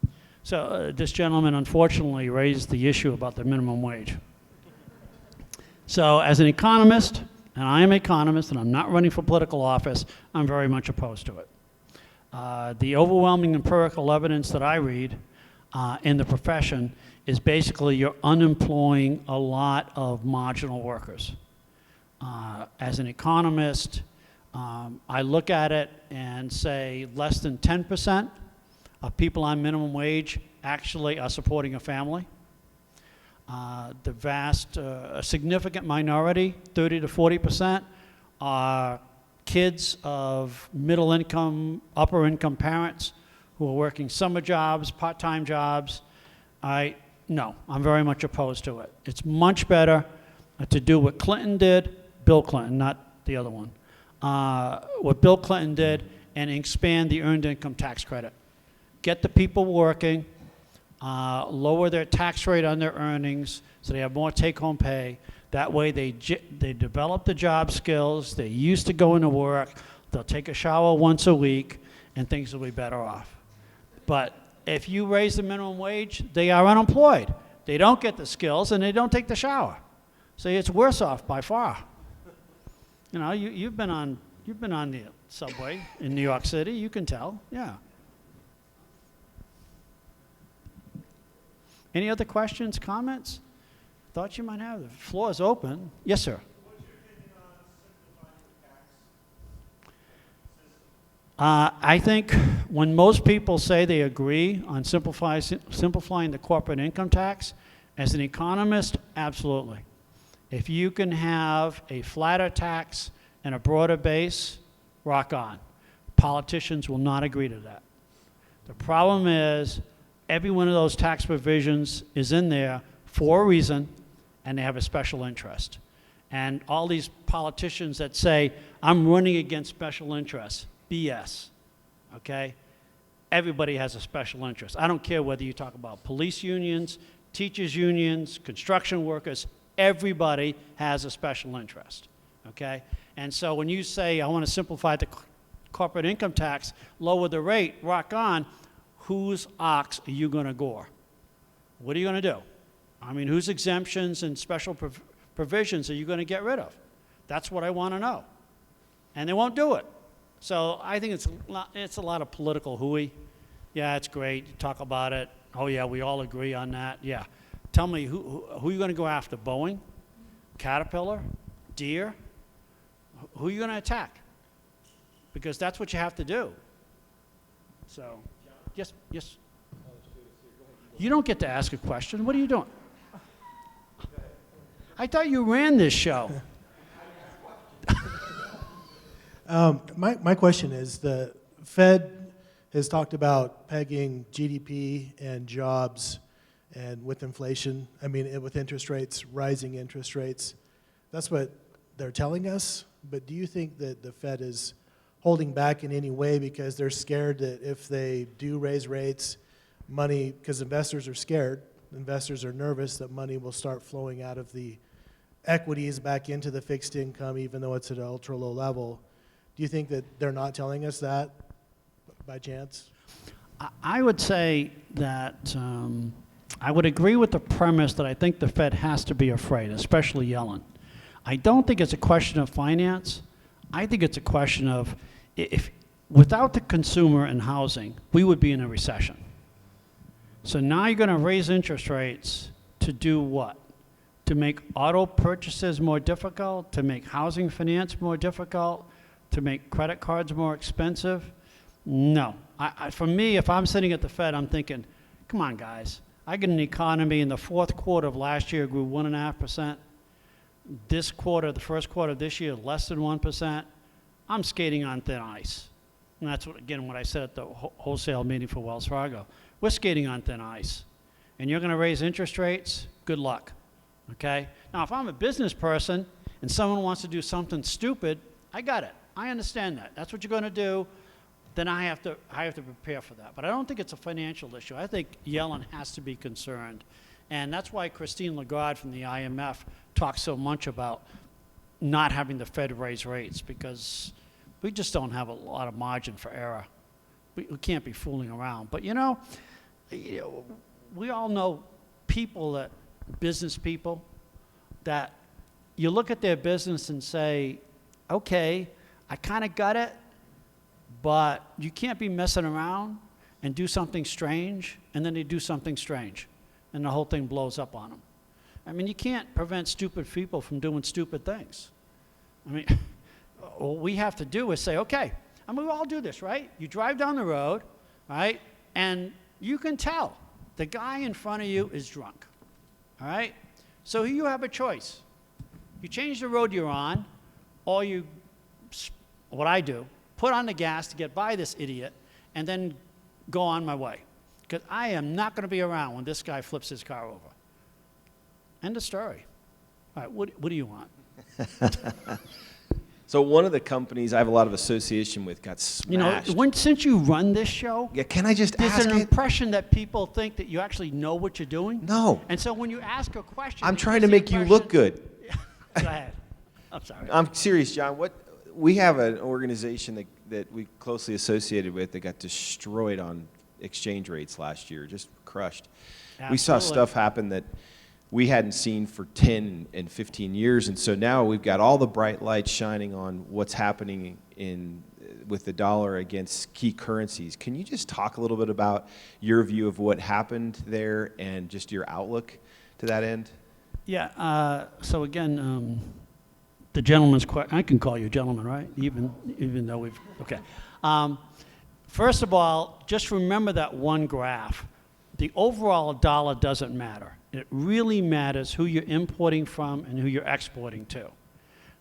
on that? So this gentleman unfortunately raised the issue about the minimum wage. So as an economist, and I am an economist and I'm not running for political office, I'm very much opposed to it. The overwhelming empirical evidence that I read in the profession is basically you're unemploying a lot of marginal workers. As an economist, I look at it and say less than 10% of people on minimum wage actually are supporting a family. A significant minority, 30 to 40%, are kids of middle income, upper income parents who are working summer jobs, part-time jobs. No, I'm very much opposed to it. It's much better to do what Clinton did, Bill Clinton, not the other one, what Bill Clinton did, and expand the earned income tax credit. Get the people working, lower their tax rate on their earnings so they have more take-home pay. That way they develop the job skills, they're used to going to work, they'll take a shower once a week, and things will be better off. But if you raise the minimum wage, they are unemployed. They don't get the skills, and they don't take the shower. So it's worse off by far. You know, you've been on the subway in New York City, you can tell, yeah. Any other questions, comments? Thoughts you might have? The floor is open. Yes, sir. What's your opinion on simplifying the tax system? I think when most people say they agree on simplifying the corporate income tax, as an economist, absolutely. If you can have a flatter tax and a broader base, rock on. Politicians will not agree to that. The problem is every one of those tax provisions is in there for a reason, and they have a special interest. And all these politicians that say, I'm running against special interests, BS. okay? Everybody has a special interest. I don't care whether you talk about police unions, teachers unions, construction workers, everybody has a special interest, okay? And so when you say, I want to simplify the corporate income tax, lower the rate, rock on, whose ox are you going to gore? What are you going to do? I mean, whose exemptions and special provisions are you going to get rid of? That's what I want to know. And they won't do it. So I think it's a lot of political hooey. Yeah, it's great. You talk about it. Oh, yeah, we all agree on that. Yeah. Tell me, who are you going to go after? Boeing? Caterpillar? Deere? Who are you going to attack? Because that's what you have to do. So, yes. You don't get to ask a question. What are you doing? I thought you ran this show. My question is, the Fed has talked about pegging GDP and jobs, and with inflation, I mean, with interest rates, rising interest rates. That's what they're telling us, but do you think that the Fed is holding back in any way because they're scared that if they do raise rates, money, because investors are scared, investors are nervous that money will start flowing out of the equities back into the fixed income, even though it's at an ultra low level? Do you think that they're not telling us that by chance? I would say that I would agree with the premise that I think the Fed has to be afraid, especially Yellen. I don't think it's a question of finance. I think it's a question of if without the consumer and housing, we would be in a recession. So now you're going to raise interest rates to do what? To make auto purchases more difficult, to make housing finance more difficult, to make credit cards more expensive? No. For me, if I'm sitting at the Fed, I'm thinking, come on, guys. I get an economy in the fourth quarter of last year grew 1.5%. This quarter, the first quarter of this year, less than 1%. I'm skating on thin ice. And that's, what I said at the wholesale meeting for Wells Fargo. We're skating on thin ice. And you're going to raise interest rates? Good luck. Okay? Now, if I'm a business person and someone wants to do something stupid, I got it. I understand that. That's what you're going to do. Then I have to prepare for that. But I don't think it's a financial issue. I think Yellen has to be concerned. And that's why Christine Lagarde from the IMF talks so much about not having the Fed raise rates, because we just don't have a lot of margin for error. We can't be fooling around. But, we all know business people, that you look at their business and say, okay, I kind of got it, but you can't be messing around and do something strange, and then they do something strange, and the whole thing blows up on them. I mean, you can't prevent stupid people from doing stupid things. I mean, what we have to do is say, okay, I mean, we all do this, right? You drive down the road, right, and you can tell the guy in front of you is drunk, all right? So you have a choice. You change the road you're on, or you, what I do, put on the gas to get by this idiot, and then go on my way. Because I am not going to be around when this guy flips his car over. End of story. All right, what do you want? So one of the companies I have a lot of association with got smashed. Since you run this show, Yeah, can I just there's ask an it? impression that people think that you actually know what you're doing. No. And so when you ask a question, I'm it trying gives to the make you look impression- good. Go ahead. I'm sorry. I'm serious, John. We have an organization that we closely associated with that got destroyed on exchange rates last year, just crushed. We saw Absolutely. stuff happen that we hadn't seen for 10 and 15 years, and so now we've got all the bright lights shining on what's happening with the dollar against key currencies. Can you just talk a little bit about your view of what happened there and just your outlook to that end? Yeah. So again, the gentleman's question. I can call you a gentleman, right? Even though we've okay. First of all, just remember that one graph. The overall dollar doesn't matter. It really matters who you're importing from and who you're exporting to.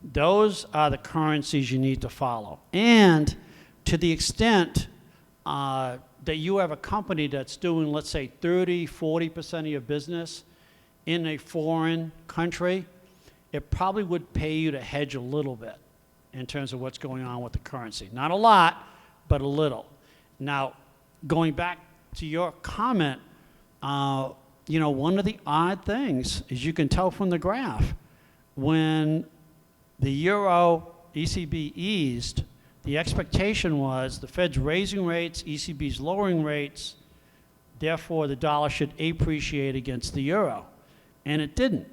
Those are the currencies you need to follow. And to the extent that you have a company that's doing, let's say, 30, 40% of your business in a foreign country, it probably would pay you to hedge a little bit in terms of what's going on with the currency. Not a lot, but a little. Now, going back to your comment, one of the odd things is you can tell from the graph, when the euro ECB eased, the expectation was the Fed's raising rates, ECB's lowering rates, therefore the dollar should appreciate against the euro. And it didn't.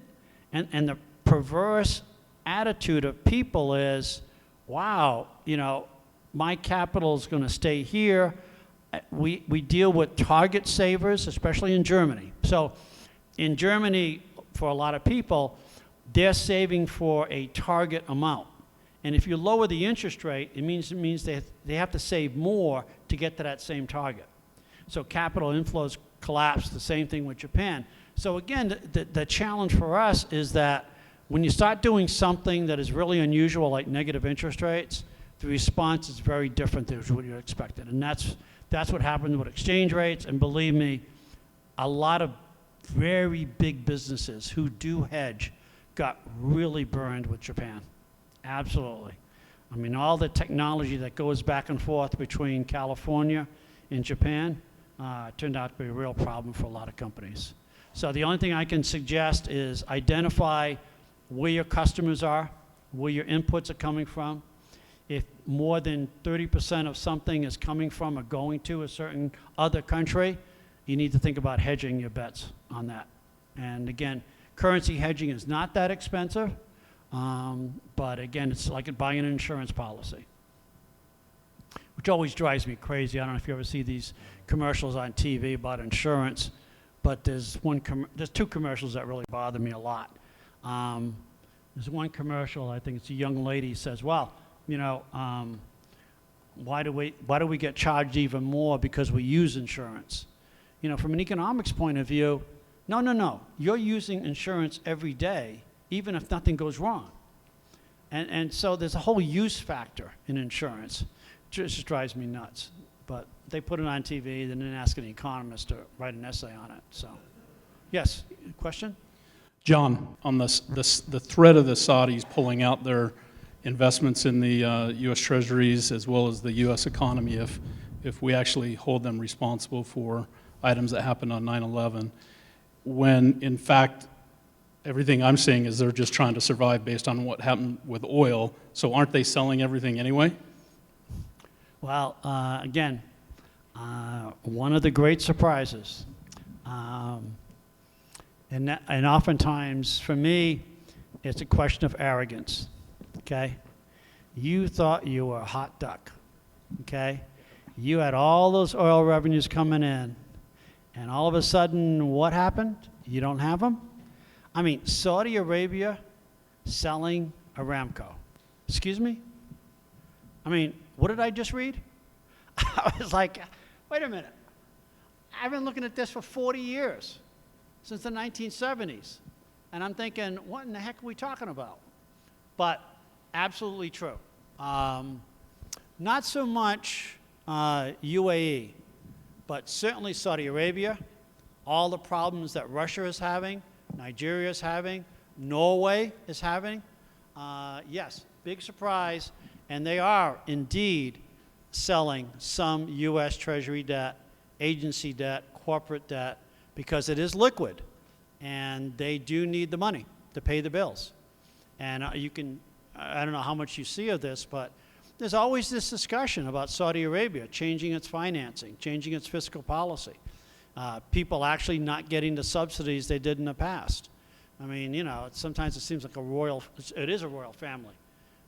And the perverse attitude of people is, wow, my capital is going to stay here. We deal with target savers, especially in Germany. So in Germany, for a lot of people, they're saving for a target amount. And if you lower the interest rate, it means they have to save more to get to that same target. So capital inflows collapse, the same thing with Japan. So again, the challenge for us is that when you start doing something that is really unusual, like negative interest rates, the response is very different than what you expected. And that's what happened with exchange rates. And believe me, a lot of very big businesses who do hedge got really burned with Japan. Absolutely. I mean, all the technology that goes back and forth between California and Japan turned out to be a real problem for a lot of companies. So the only thing I can suggest is identify where your customers are, where your inputs are coming from. If more than 30% of something is coming from or going to a certain other country, you need to think about hedging your bets on that. And again, currency hedging is not that expensive. But again, it's like buying an insurance policy, which always drives me crazy. I don't know if you ever see these commercials on TV about insurance, but there's two commercials that really bother me a lot. There's one commercial, I think it's a young lady says, well, why do we get charged even more because we use insurance? From an economics point of view, no. You're using insurance every day, even if nothing goes wrong. And so there's a whole use factor in insurance. It just drives me nuts. But they put it on TV, they didn't ask an economist to write an essay on it. So, yes, question? John, on the threat of the Saudis pulling out their investments in the U.S. Treasuries as well as the U.S. economy, if we actually hold them responsible for items that happened on 9/11, when in fact everything I'm seeing is they're just trying to survive based on what happened with oil. So aren't they selling everything anyway? Well, again, one of the great surprises, and oftentimes for me, it's a question of arrogance, okay? You thought you were a hot duck, okay? You had all those oil revenues coming in, and all of a sudden, what happened? You don't have them? I mean, Saudi Arabia selling Aramco. Excuse me? I mean, what did I just read? I was like, wait a minute. I've been looking at this for 40 years, since the 1970s. And I'm thinking, what in the heck are we talking about? But absolutely true. Not so much UAE, but certainly Saudi Arabia, all the problems that Russia is having, Nigeria is having, Norway is having. Yes, big surprise. And they are indeed selling some U.S. Treasury debt, agency debt, corporate debt, because it is liquid. And they do need the money to pay the bills. And I don't know how much you see of this, but there's always this discussion about Saudi Arabia changing its financing, changing its fiscal policy. People actually not getting the subsidies they did in the past. I mean, sometimes it seems like it is a royal family,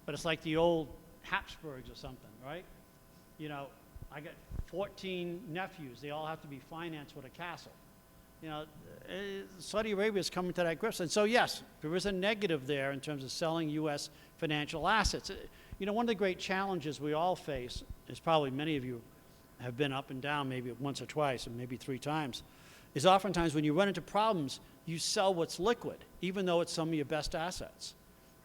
but it's like the old Habsburgs or something, right? I got 14 nephews. They all have to be financed with a castle. Saudi Arabia is coming to that grips. And so, yes, there is a negative there in terms of selling U.S. financial assets. One of the great challenges we all face is probably many of you have been up and down maybe once or twice or maybe 3 times, is oftentimes when you run into problems, you sell what's liquid, even though it's some of your best assets.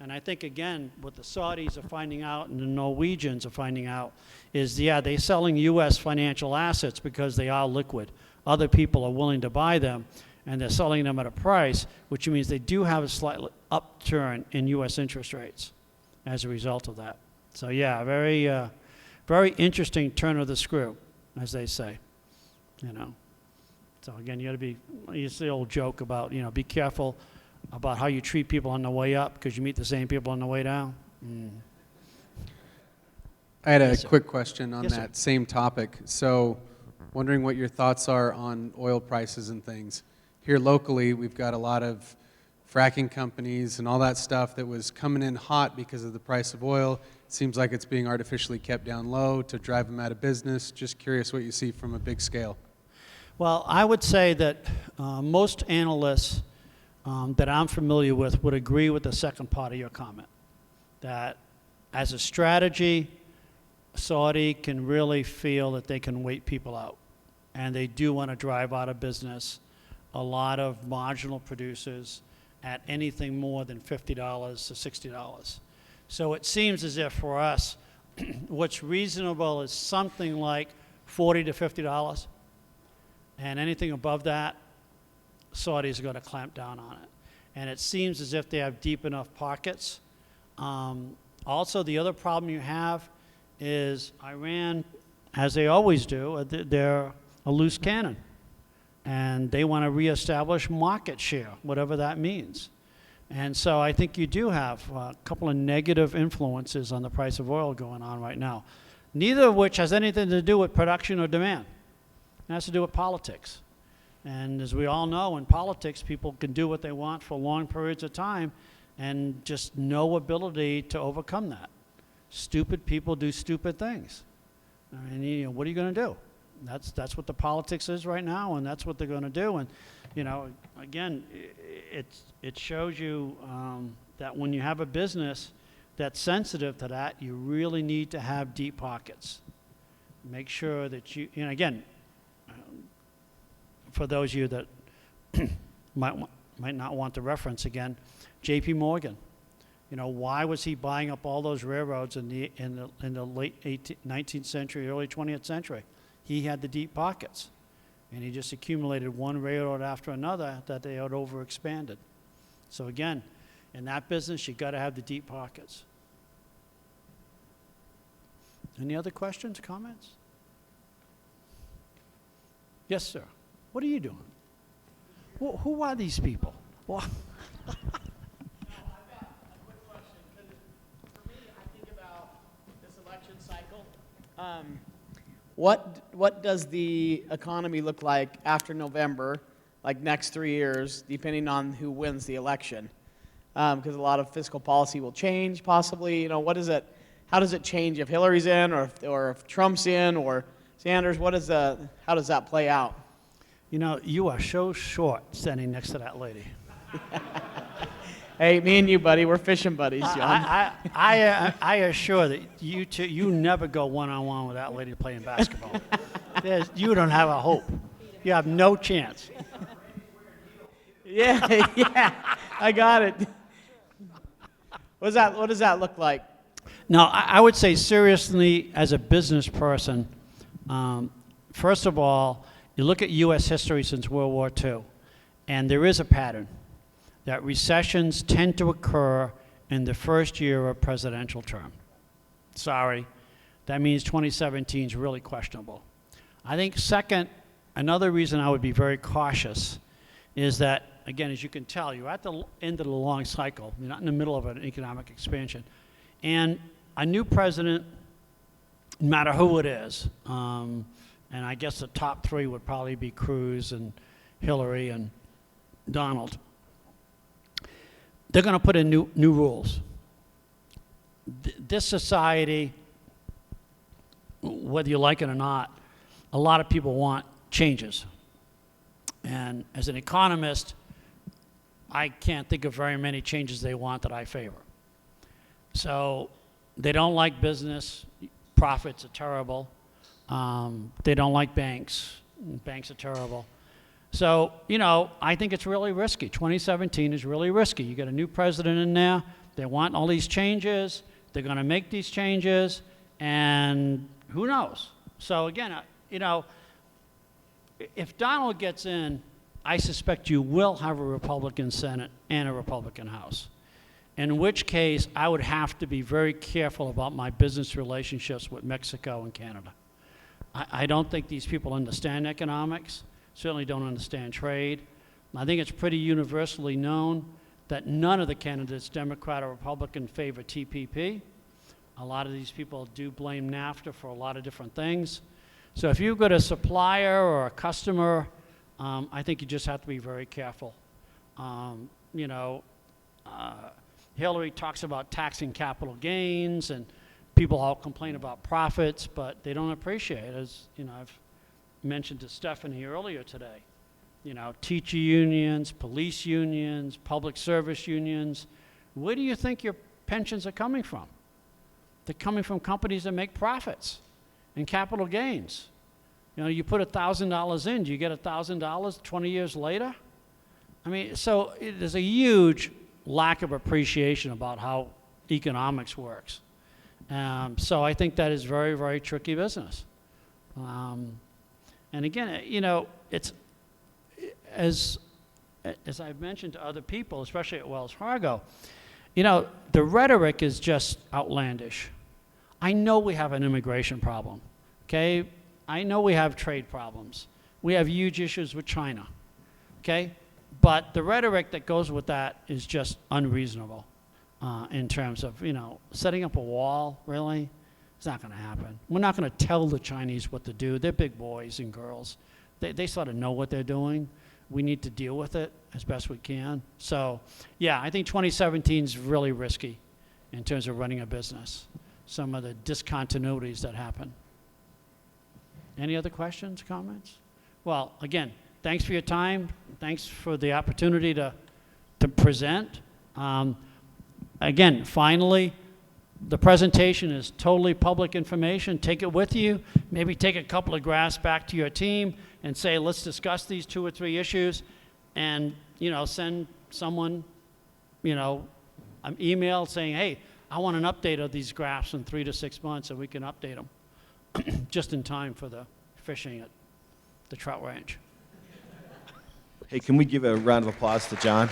And I think, again, what the Saudis are finding out and the Norwegians are finding out is, they're selling U.S. financial assets because they are liquid. Other people are willing to buy them, and they're selling them at a price, which means they do have a slight upturn in U.S. interest rates as a result of that. So, very, very interesting turn of the screw. as they say, you know. So again, you got to be, it's the old joke about, you know, be careful about how you treat people on the way up because you meet the same people on the way down. I had a Yes, sir. quick question on Yes, sir. that same topic. So, wondering what your thoughts are on oil prices and things. Here locally, we've got a lot of fracking companies and all that stuff that was coming in hot because of the price of oil. It seems like it's being artificially kept down low to drive them out of business. Just curious what you see from a big scale. Well, I would say that most analysts that I'm familiar with would agree with the second part of your comment, that as a strategy, Saudi can really feel that they can wait people out, and they do want to drive out of business a lot of marginal producers at anything more than $50 to $60. So it seems as if for us, what's reasonable is something like $40 to $50, and anything above that, Saudis are going to clamp down on it. And it seems as if they have deep enough pockets. Also, the other problem you have is Iran, as they always do, they're a loose cannon. And they want to reestablish market share, whatever that means. And so I think you do have a couple of negative influences on the price of oil going on right now, neither of which has anything to do with production or demand. It has to do with politics. And as we all know, in politics, people can do what they want for long periods of time and just no ability to overcome that. Stupid people do stupid things. I mean, you know, what are you going to do? That's what the politics is right now, and that's what they're going to do. And, you know, again, it shows you that when you have a business that's sensitive to that, you really need to have deep pockets. Make sure that you, and again, for those of you that might not want to reference again, J.P. Morgan. You know, why was he buying up all those railroads in the late 19th century, early 20th century? He had the deep pockets, and he just accumulated one railroad after another that they had overexpanded. So again, in that business, you got to have the deep pockets. Any other questions, comments? Yes, sir. What are you doing? Who are these people? Well, What does the economy look like after November, like next 3 years, depending on who wins the election? Because a lot of fiscal policy will change, possibly. You know, what is it? How does it change if Hillary's in, or if Trump's in, or Sanders? How does that play out? you know, you are so short standing next to that lady. Hey, me and you, buddy, we're fishing buddies, John. I assure that you two, you never go one-on-one with that lady playing basketball. You don't have a hope. You have no chance. Yeah, I got it. What does that look like? Now, I would say seriously, as a business person, first of all, you look at U.S. history since World War II, and there is a pattern that recessions tend to occur in the first year of a presidential term. Sorry, that means 2017 is really questionable. I think second, another reason I would be very cautious is that, again, as you can tell, you're at the end of the long cycle. You're not in the middle of an economic expansion. And a new president, no matter who it is, and I guess the top three would probably be Cruz and Hillary and Donald, they're going to put in new rules. This society, whether you like it or not, a lot of people want changes. And as an economist, I can't think of very many changes they want that I favor. So they don't like business. Profits are terrible. They don't like banks. Banks are terrible. So, you know, I think it's really risky. 2017 is really risky. You got a new president in there. They want all these changes. They're going to make these changes. And who knows? So, again, you know, if Donald gets in, I suspect you will have a Republican Senate and a Republican House. In which case, I would have to be very careful about my business relationships with Mexico and Canada. I don't think these people understand economics, certainly don't understand trade. I think it's pretty universally known that none of the candidates, Democrat or Republican, favor TPP. A lot of these people do blame NAFTA for a lot of different things. So if you've got a supplier or a customer, I think you just have to be very careful. You know, Hillary talks about taxing capital gains, and people all complain about profits, but they don't appreciate, as you know, I've mentioned to Stephanie earlier today, you know, teacher unions, police unions, public service unions. Where do you think your pensions are coming from? They're coming from companies that make profits and capital gains. You know, you put $1,000 in, do you get $1,000 20 years later? I mean, so there's a huge lack of appreciation about how economics works. So I think that is very, very tricky business. And again, you know, it's, as I've mentioned to other people, especially at Wells Fargo, you know, the rhetoric is just outlandish. I know we have an immigration problem, okay? I know we have trade problems. We have huge issues with China, okay? But the rhetoric that goes with that is just unreasonable in terms of, you know, setting up a wall, really? It's not going to happen. We're not going to tell the Chinese what to do. They're big boys and girls. They sort of know what they're doing. We need to deal with it as best we can. So, yeah, I think 2017 is really risky in terms of running a business, some of the discontinuities that happen. Any other questions, comments? Well, again, thanks for your time. Thanks for the opportunity to present. Again, finally, the presentation is totally public information. Take it with you. Maybe take a couple of graphs back to your team and say, let's discuss these 2 or 3 issues, and, you know, send someone, you know, an email saying, hey, I want an update of these graphs in 3 to 6 months, and we can update them just in time for the fishing at the trout ranch. Hey, can we give a round of applause to John?